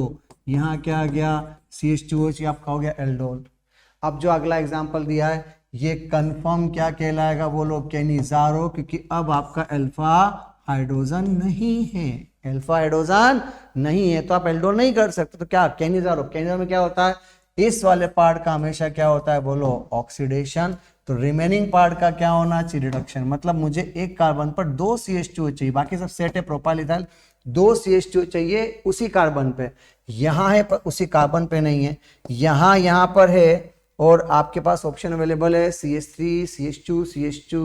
यहाँ क्या आ गया, CH2OH, ये आपका हो गया एल्डोल। अब जो अगला एग्जांपल दिया है ये कंफर्म क्या कहलाएगा, बोलो केनिज़ारो, क्योंकि अब आपका अल्फा हाइड्रोजन नहीं है, अल्फा हाइड्रोजन नहीं है, तो आप एल्डोल नहीं कर सकते, तो क्या केनिज़ारो। केनिज़ारो में क्या होता है, इस वाले पार्ट का हमेशा क्या होता है, बोलो ऑक्सीडेशन, तो रिमेनिंग पार्ट का क्या होना चाहिए, रिडक्शन। मतलब मुझे एक कार्बन पर 2 CH2 चाहिए, बाकी सब सेट है, प्रोपाइल इथाइल, 2 CH2 चाहिए उसी कार्बन पे, यहां है पर उसी कार्बन पे नहीं है, यहां पर है, और आपके पास ऑप्शन अवेलेबल है CH3 CH2 CH2,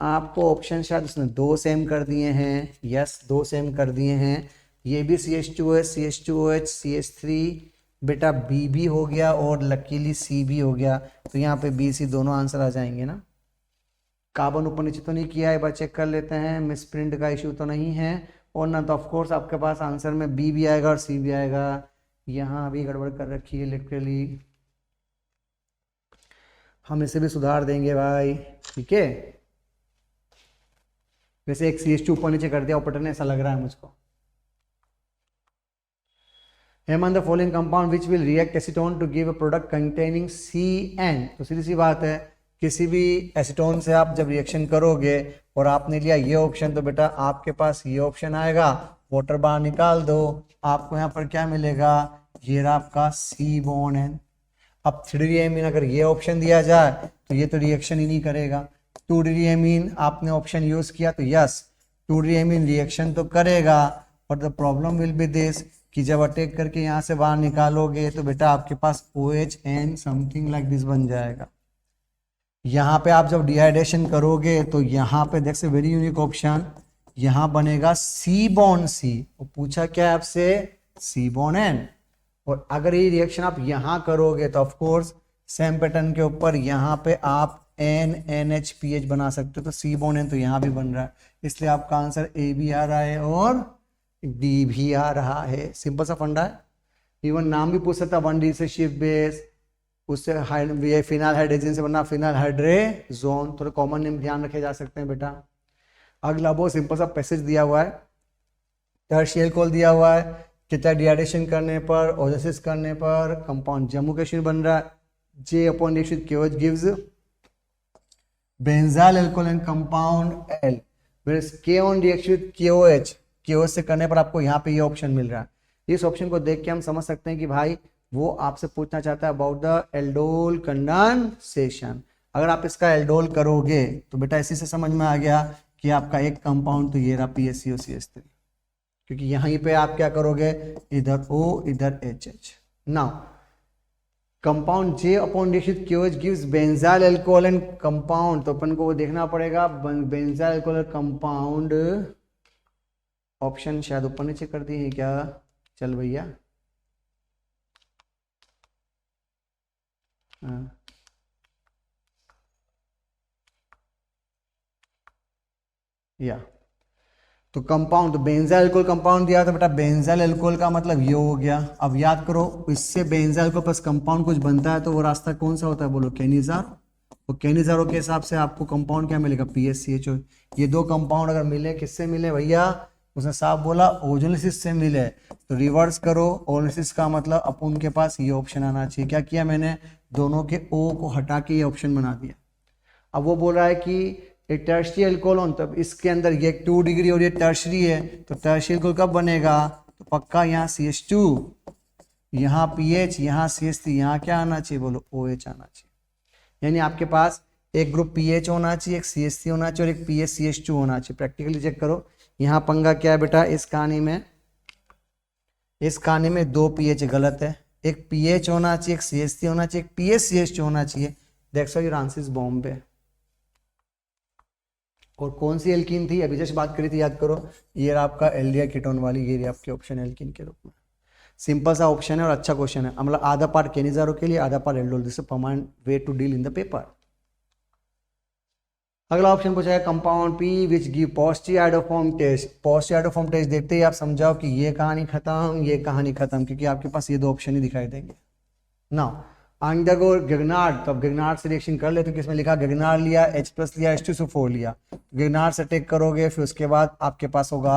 आपको ऑप्शन शायद उसने 2 सेम कर दिए हैं, यस 2 सेम कर दिए हैं, ये भी CH2OH CH2OH CH3, बेटा B भी हो गया और लकीली C भी हो गया, तो यहाँ पे B C दोनों आंसर आ जाएंगे ना। कार्बन ऊपर नीचे तो नहीं किया है, एक बार चेक कर लेते हैं, मिस प्रिंट का इश्यू तो नहीं है, और ना तो ऑफकोर्स आपके पास आंसर में B भी आएगा और C भी आएगा। यहाँ अभी गड़बड़ कर रखी है लिटरली, हम इसे भी सुधार देंगे भाई, ठीक है। वैसे एक CH2 ऊपर नीचे कर दिया ऑपरेटर ने, ऐसा लग रहा है मुझको। Among the following compound which will react acetone to give a product containing CN, तो सीधी सी बात है, किसी भी एसीटोन से आप जब रिएक्शन करोगे और आपने लिया ये ऑप्शन, तो बेटा आपके पास ये ऑप्शन आएगा, वाटर बाहर निकाल दो, आपको यहाँ पर क्या मिलेगा, ये रहा आपका C बॉन्ड N। अब 3D-amine अगर ये ऑप्शन दिया जाए तो ये तो रिएक्शन ही नहीं करेगा, 2D-amine आपने ऑप्शन यूज किया तो यस 2D-amine रिएक्शन तो करेगा, but the problem will be this कि जब अटैक करके यहाँ से बाहर निकालोगे तो बेटा आपके पास OHN समथिंग लाइक दिस बन जाएगा। यहाँ पे आप जब डिहाइड्रेशन करोगे तो यहाँ पे देख से वेरी यूनिक ऑप्शन, यहाँ बनेगा C बॉन्ड C, और पूछा क्या है आपसे, C बॉन्ड N, और अगर ये रिएक्शन आप यहाँ करोगे तो ऑफ कोर्स सेम पैटर्न के ऊपर यहाँ पे आप NNHPH बना सकते हो, तो C बॉन्ड N तो यहाँ भी बन रहा है, इसलिए आपका आंसर A भी आ रहा है और D भी आ रहा है। सिंपल सा फंडा है, इवन नाम भी पूछ सकता, 1D से शिफ्ट बेस, उससे ये फिनाइल हाइड्रोजन से बना फिनाइल हाइड्रेजोन, थोड़े कॉमन नेम ध्यान रखे जा सकते हैं बेटा। अगला बहुत सिंपल सा पैसेज दिया हुआ है, टर्शियल अल्कोहल दिया हुआ है, कितना डिहाइड्रेशन करने पर, ओजोसिस करने पर कंपाउंड जम्मू कश्मीर बन रहा है। J upon reaction with KOH gives benzyl alcohol and compound L, whereas K on reaction with KOH से करने पर आपको यहाँ पे ये ऑप्शन मिल रहा है। इस ऑप्शन को देख के हम समझ सकते हैं कि भाई वो आपसे पूछना चाहता है अबाउट द एल्डोल कंडेंसेशन। अगर आप इसका एल्डोल करोगे तो बेटा इसी से समझ में आ गया कि आपका एक कंपाउंड तो ये रहा PaCO3, क्योंकि यहीं पे आप क्या करोगे, इधर O इधर HH। Now compound J upon reaction KOH gives benzyl alcohol and compound, तो अपन को वो देखना पड़ेगा बेंजाइल अल्कोहल कंपाउंड। ऑप्शन शायद ऊपर नीचे कर दिए हैं क्या, चल भैया या तो कंपाउंड, तो बेंजाइल अल्कोहल कंपाउंड दिया था बेटा, बेंजाइल अल्कोहल का मतलब ये हो गया। अब याद करो इससे बेंजाइल अल्कोहल प्लस कंपाउंड कुछ बनता है तो वो रास्ता कौन सा होता है, बोलो कैनिज़ारो। तो कैनिज़ारो के हिसाब से आपको कंपाउंड क्या मिलेगा, PaCHO। ये दो कंपाउंड अगर मिले, किससे मिले भैया, उसने साफ बोला ओजोलिसिस से मिले। तो रिवर्स करो, ओजोलिसिस का मतलब अपन के पास ये ऑप्शन आना चाहिए। क्या किया मैंने, दोनों के O को हटा के ये ऑप्शन बना दिया। अब वो बोल रहा है कि टर्शरी अल्कोहल, तब इसके अंदर ये 2 डिग्री और ये टर्शरी है, तो टर्शरी अल्कोहल कब बनेगा, तो पक्का यहाँ CH2, यहाँ PH, यहाँ CH3, यहाँ क्या आना चाहिए, बोलो OH आना चाहिए। यानी आपके पास एक ग्रुप PH होना चाहिए, एक CH3 होना चाहिए और एक PaCH2 होना चाहिए। प्रैक्टिकली चेक करो, यहाँ पंगा क्या है बेटा, इस कहानी में 2 PH गलत है, एक PH होना चाहिए, एक CH3 होना चाहिए, एक PaCH2 होना चाहिए। That's why your answer is Bombay. और कौन सी एल्कीन थी, अभी जस्ट बात करी थी, याद करो, ये आपका एल्डिहाइड कीटोन वाली, ये आपके ऑप्शन एल्कीन के रूप में। सिंपल सा ऑप्शन है और अच्छा क्वेश्चन है, मतलब आधा पार्ट कैनिज़ारो के लिए, आधा part aldol. This is permanent way to deal in the paper. अगला ऑप्शन पूछा है compound P which give positive iodoform test. Positive iodoform test देखते ही आप समझाओ कि ये कहानी खत्म, ये कहानी खत्म, क्योंकि आपके पास ये 2 ऑप्शन ही दिखाई देंगे। नाउ अंडरगो गिगनार्ड, तो अब गिगनार्ड से रिएक्शन कर ले, तो किसमें लिखा, गिगनार्ड लिया, H+ लिया, H2SO4 लिया, गिगनार्ड से टेक करोगे, फिर उसके बाद आपके पास होगा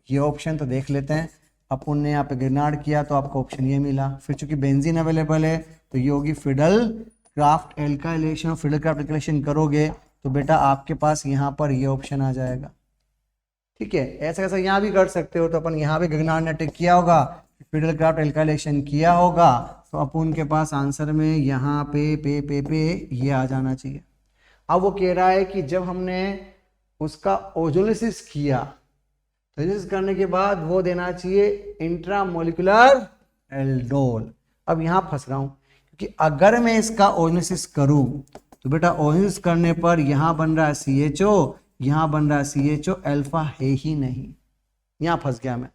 ये ऑप्शन। तो देख लेते हैं, अपन ने यहाँ पे गिगनार्ड किया तो आपको ऑप्शन ये मिला। फिर चूंकि बेंजीन अवेलेबल है तो ये होगी फिडल क्राफ्ट एल्काइलेशन, और फिडल क्राफ्ट एल्काइलेशन करोगे तो बेटा आपके पास यहाँ पर ये ऑप्शन आ जाएगा। ठीक है, ऐसा कैसा यहाँ भी कर सकते हो, तो अपन यहाँ पे गिगनार्ड ने टेक किया होगा, फिडल क्राफ्ट एल्काइलेशन किया होगा, तो अपन के पास आंसर में यहाँ पे ये आ जाना चाहिए। अब वो कह रहा है कि जब हमने उसका ओजोलिसिस किया, तो ओजोलिसिस करने के बाद वो देना चाहिए इंट्रामोलिकुलर एल्डोल। अब यहाँ फंस रहा हूँ, क्योंकि अगर मैं इसका ओजोलिसिस करूँ तो बेटा ओजोलिसिस करने पर यहाँ बन रहा है CHO, यहाँ बन रहा है CHO, अल्फा है ही नहीं, यहाँ फंस गया मैं।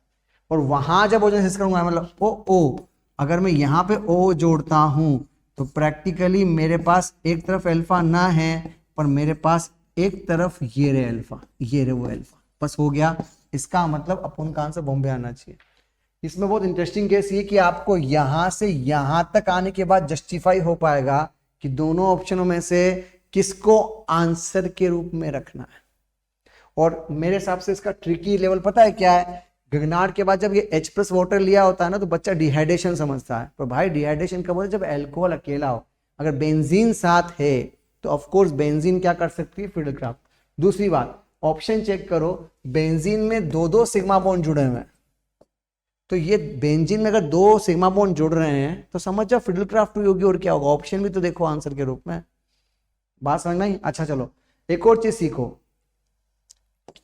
और वहां जब ओजोलिसिस करूंगा, मतलब O, अगर मैं यहाँ पे O जोड़ता हूं तो प्रैक्टिकली मेरे पास एक तरफ अल्फा ना है, पर मेरे पास एक तरफ ये रहे अल्फा, ये रहे वो अल्फा, बस हो गया। इसका मतलब अपन का आंसर बॉम्बे आना चाहिए। इसमें बहुत इंटरेस्टिंग केस ये कि आपको यहां से यहां तक आने के बाद जस्टिफाई हो पाएगा कि दोनों ऑप्शनों में से किसको आंसर के रूप में रखना है। और मेरे हिसाब से इसका ट्रिकी लेवल पता है क्या है, गिगनार्ड के बाद जब ये H+ वाटर लिया होता है ना, तो बच्चा डिहाइड्रेशन समझता है, पर भाई डिहाइड्रेशन कब होता है, जब अल्कोहल अकेला हो। अगर बेंजीन साथ है तो ऑफ कोर्स बेंजीन क्या कर सकती है, फिडल क्राफ्ट। दूसरी बात, ऑप्शन चेक करो, बेंजीन में 2 सिग्मा बॉन्ड जुड़े हुए हैं, तो ये बेंजीन में अगर 2 सिग्मा बॉन्ड जुड़ रहे हैं तो समझ जाओ फिडल क्राफ्ट होगी, और क्या होगा, ऑप्शन भी तो देखो आंसर के रूप में। बात समझ में आई? अच्छा चलो एक और चीज सीखो,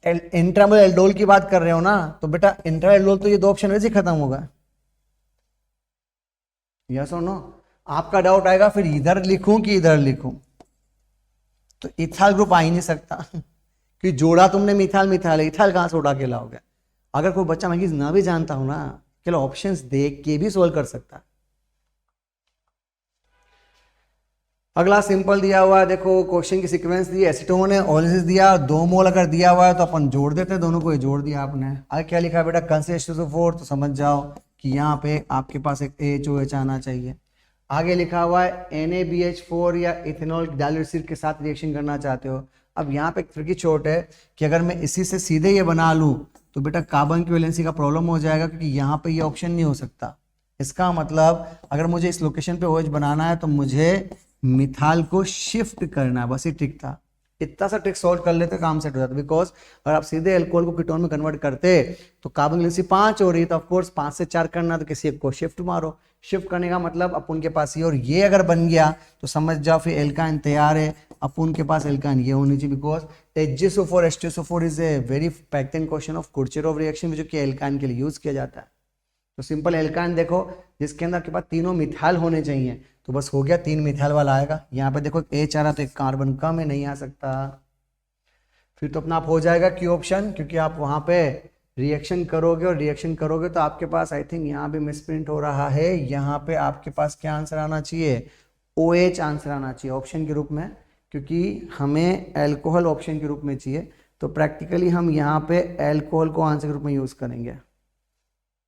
इंट्रामोलर एल्डोल की बात कर रहे हो ना, तो बेटा इंट्रा एल्डोल तो ये 2 ऑप्शन वैसे खत्म होगा, यस और नो। आपका डाउट आएगा फिर इधर लिखूं कि इधर लिखूं, तो इथाइल ग्रुप आ ही नहीं सकता कि जोड़ा तुमने मिथाइल इथाइल कहां से उड़ा के लाओगे। अगर कोई बच्चा मैं ना भी जानता हूं ना, चलो ऑप्शंस देख के भी सोल्व कर सकता है। अगला सिंपल दिया हुआ है, देखो क्वेश्चन की सीक्वेंस दी, एसीटोन है, ओलिसिस दिया, 2 मोल अगर दिया हुआ है तो अपन जोड़ देते हैं, दोनों को ये जोड़ दिया आपने। आगे क्या लिखा है बेटा, कंसिस्टेंसी, तो समझ जाओ कि यहाँ पे आपके पास एक HOH आना चाहिए। आगे लिखा हुआ है NaBH4 या इथेनॉल डाइल्यूटेड के साथ रिएक्शन करना चाहते हो। अब यहाँ पे एक ट्रिकी चोट है कि अगर मैं इसी से सीधे ये बना लूँ तो बेटा कार्बन की वैलेंसी का प्रॉब्लम हो जाएगा, क्योंकि यहाँ पे ये ऑप्शन नहीं हो सकता। इसका मतलब अगर मुझे इस लोकेशन पे OH बनाना है तो मुझे मिथाल को शिफ्ट करना है, बस ये ट्रिक था। इतना सा ट्रिक सॉल्व कर लेते काम सेट हो जाता। बिकॉज अगर आप सीधे एल्कोहल को कीटोन में कन्वर्ट करते तो कार्बन वैलेंसी 5 हो रही है, तो ऑफकोर्स 5 से 4 करना, तो किसी एक को शिफ्ट मारो। शिफ्ट करने का मतलब अपन के पास ये, और ये अगर बन गया तो समझ जाओ फिर एल्काइन तैयार है। अपन के पास एल्काइन ये होनी चाहिए, because HgSO4 H2SO4 is a very पैक्टेन क्वेश्चन ऑफ कुर्चेरोव रिएक्शन, जो कि एल्काइन के लिए यूज किया जाता है। तो सिंपल एल्काइन देखो जिसके अंदर आपके पास तीनों मिथाइल होने चाहिए, तो बस हो गया 3 मिथाइल वाला आएगा। यहाँ पे देखो H आ रहा तो एक कार्बन कम है, नहीं आ सकता। फिर तो अपना आप हो जाएगा क्यू ऑप्शन, क्योंकि आप वहां पे रिएक्शन करोगे और रिएक्शन करोगे तो आपके पास आई थिंक यहाँ भी मिसप्रिंट हो रहा है। यहाँ पे आपके पास क्या आंसर आना चाहिए, OH आंसर आना चाहिए ऑप्शन के रूप में, क्योंकि हमें एल्कोहल ऑप्शन के रूप में चाहिए। तो प्रैक्टिकली हम यहाँ पे एल्कोहल को आंसर के रूप में यूज करेंगे।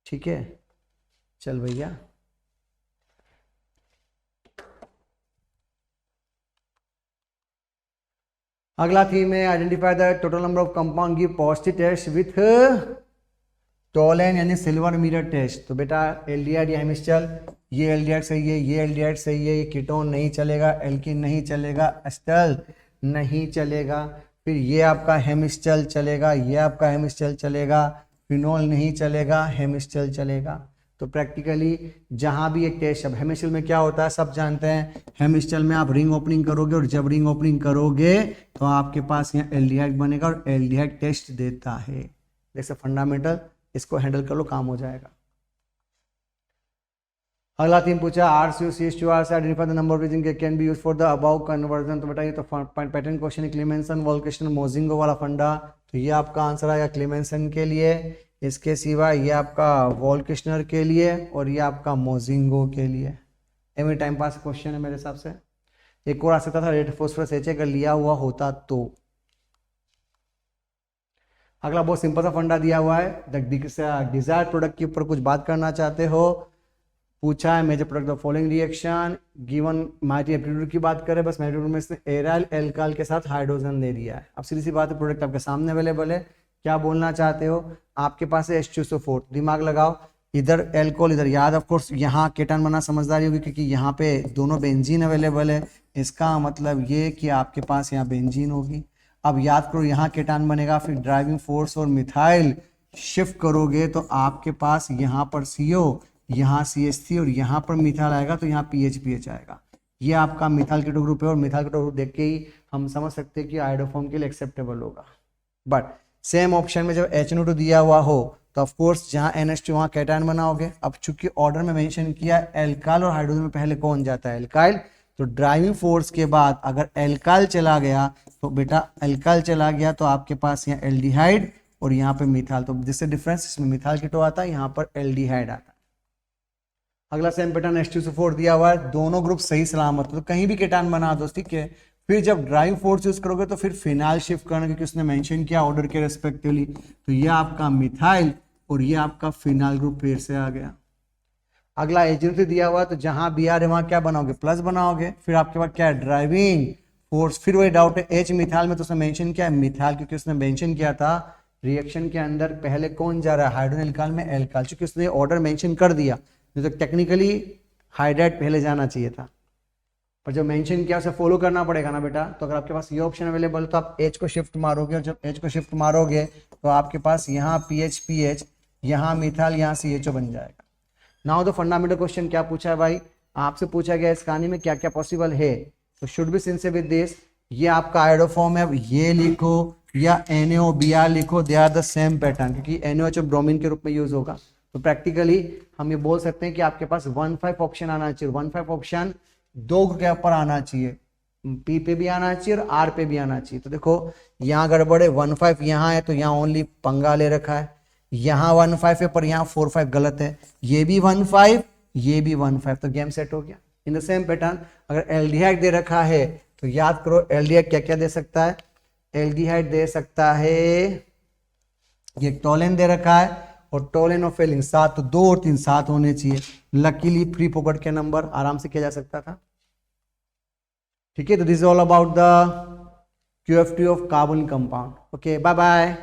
ठीक है, चल भैया। अगला थीम है identify the total number of compound give positive test with Tollen यानी सिल्वर मिरर टेस्ट। तो बेटा एल्डिहाइड या हेमिस्टल, ये एल्डिहाइड सही है, ये एल्डिहाइड सही है, ये कीटोन नहीं चलेगा, एल्कीन नहीं चलेगा, एस्टर नहीं चलेगा, फिर ये आपका हेमिस्टल चलेगा, ये आपका हेमिस्टल चलेगा, फिनोल नहीं चलेगा, हेमिस्टल चलेगा। तो प्रैक्टिकली जहां भी एक टेस्ट, अब हेमिस्टल में क्या होता है सब जानते हैं। हेमिस्टल में आप रिंग ओपनिंग करोगे और जब रिंग ओपनिंग करोगे तो आपके पास यहाँ एल्डिहाइड बनेगा और एल्डिहाइड टेस्ट देता है। जैसे फंडामेंटल, इसको हैंडल कर लो, काम हो जाएगा। अगला थीम पूछा RCOCH2R से identify the number of reason can be use for the above conversion. तो बेटा ये तो पैटर्न क्वेश्चन है, क्लेमेंसन वोल्केशन मोजिंगो वाला फंडा। तो ये आपका आंसर आएगा क्लेमेंसन के लिए, इसके सिवा ये आपका वोल्केशनर के लिए और ये आपका मोजिंगो के लिए। एवरी टाइम पास क्वेश्चन है मेरे हिसाब से। एक और आ सकता था रेड फॉस्फोरस H अगर लिया हुआ होता तो। अगला बहुत सिंपल सा फंडा दिया हुआ है, द डिजायर्ड प्रोडक्ट के ऊपर कुछ बात करना चाहते हो, पूछा है major product of following reaction given mighty aptitude की बात करें, बस एप्टीट्यूड में एराइल एल्काइल के साथ हाइड्रोजन दे दिया है। अब सीधी सी बात है, प्रोडक्ट आपके सामने अवेलेबल है, क्या बोलना चाहते हो। आपके पास है H2SO4, दिमाग लगाओ, इधर एल्कोहल इधर याद, ऑफ कोर्स यहाँ केटन बना समझदारी होगी, क्योंकि यहाँ पे दोनों बेंजीन अवेलेबल है। इसका मतलब ये कि आपके पास यहाँ बेंजीन होगी। अब याद करो यहाँ केटान बनेगा, फिर ड्राइविंग फोर्स और मिथाइल शिफ्ट करोगे तो आपके पास यहाँ पर CO, यहाँ CH3 और यहाँ पर मिथाइल आएगा, तो यहाँ PH आएगा। ये आपका मिथाइल कीटो ग्रुप है और मिथाइल कीटो ग्रुप देख के ही हम समझ सकते हैं कि आयोडोफॉर्म के लिए एक्सेप्टेबल होगा। बट सेम ऑप्शन में जब HNO2 दिया हुआ हो तो ऑफ कोर्स जहाँ NH2 वहाँ कैटायन बनाओगे। अब चूंकि ऑर्डर में मेंशन किया एल्काइल और हाइड्रोजन में पहले कौन जाता है, एल्काइल, तो ड्राइविंग फोर्स के बाद अगर एल्काइल चला गया तो बेटा एल्काइल चला गया तो आपके पास यहाँ एल्डिहाइड और यहाँ पे मिथाइल, तो जिससे डिफरेंस इसमें मिथाइल कीटो आता है, यहाँ पर एल्डिहाइड आता है। अगला सेम पैटर्न H2SO4 दिया हुआ है, दोनों ग्रुप सही सलामत, तो कहीं भी केटायन बना दो, ठीक है। फिर जब ड्राइव फोर्स यूज करोगे तो फिर फिनाइल शिफ्ट करना, क्योंकि उसने मेंशन किया ऑर्डर के रेस्पेक्टिवली, तो ये आपका मिथाइल और ये आपका फिनाइल ग्रुप फिर से आ गया। अगला एजेंसी दिया हुआ, तो जहां Br है वहां क्या बनाओगे, प्लस बनाओगे। फिर आपके पास क्या है, ड्राइविंग फोर्स। फिर वही डाउट है H मिथाइल में, तो उसने मेंशन किया है मिथाइल, क्योंकि उसने मेंशन किया था रिएक्शन के अंदर पहले कौन जा रहा है, हाइड्रोजन एल्काइल में एल्काइल, क्योंकि उसने ऑर्डर मेंशन कर दिया, तो टेक्निकली हाइड्राइड पहले जाना चाहिए था, पर जब मेंशन किया उसे फॉलो करना पड़ेगा ना बेटा। तो अगर आपके पास ये ऑप्शन अवेलेबल तो आप H को शिफ्ट मारोगे, और जब H को शिफ्ट मारोगे तो आपके पास यहाँ PH, यहाँ मिथाइल, यहाँ CHO बन जाएगा। नाउ द फंडामेंटल क्वेश्चन क्या पूछा है भाई, आपसे पूछा गया इस कहानी में क्या क्या पॉसिबल है, तो should be sincere with this. ये आपका आयोडोफॉर्म है, ये लिखो या NaOBr लिखो, they are the same pattern, क्योंकि NaOH ब्रोमीन के रूप में यूज होगा। तो प्रैक्टिकली हम ये बोल सकते हैं कि आपके पास 1,5 ऑप्शन आना चाहिए। 1,5 ऑप्शन दो के ऊपर आना चाहिए, P पे भी आना चाहिए और R पे भी आना चाहिए। तो देखो यहाँ गड़बड़ है, 1,5 यहाँ है तो यहाँ ओनली पंगा ले रखा है, यहाँ 1,5 है पर यहाँ 4,5 गलत है, ये भी 1,5 ये भी 1,5, तो गेम सेट हो गया। इन द सेम पैटर्न अगर एल्डिहाइड दे रखा है तो याद करो एल्डिहाइड क्या क्या दे सकता है, एल्डिहाइड दे सकता है, ये टोलेन दे रखा है और टोलेन और फेलिंग 7, तो 2 और 3 7 होने चाहिए। लकीली फ्री पॉकेट के नंबर आराम से किया जा सकता था। ठीक है, तो this is all about the QFT of carbon compound. Okay, bye bye.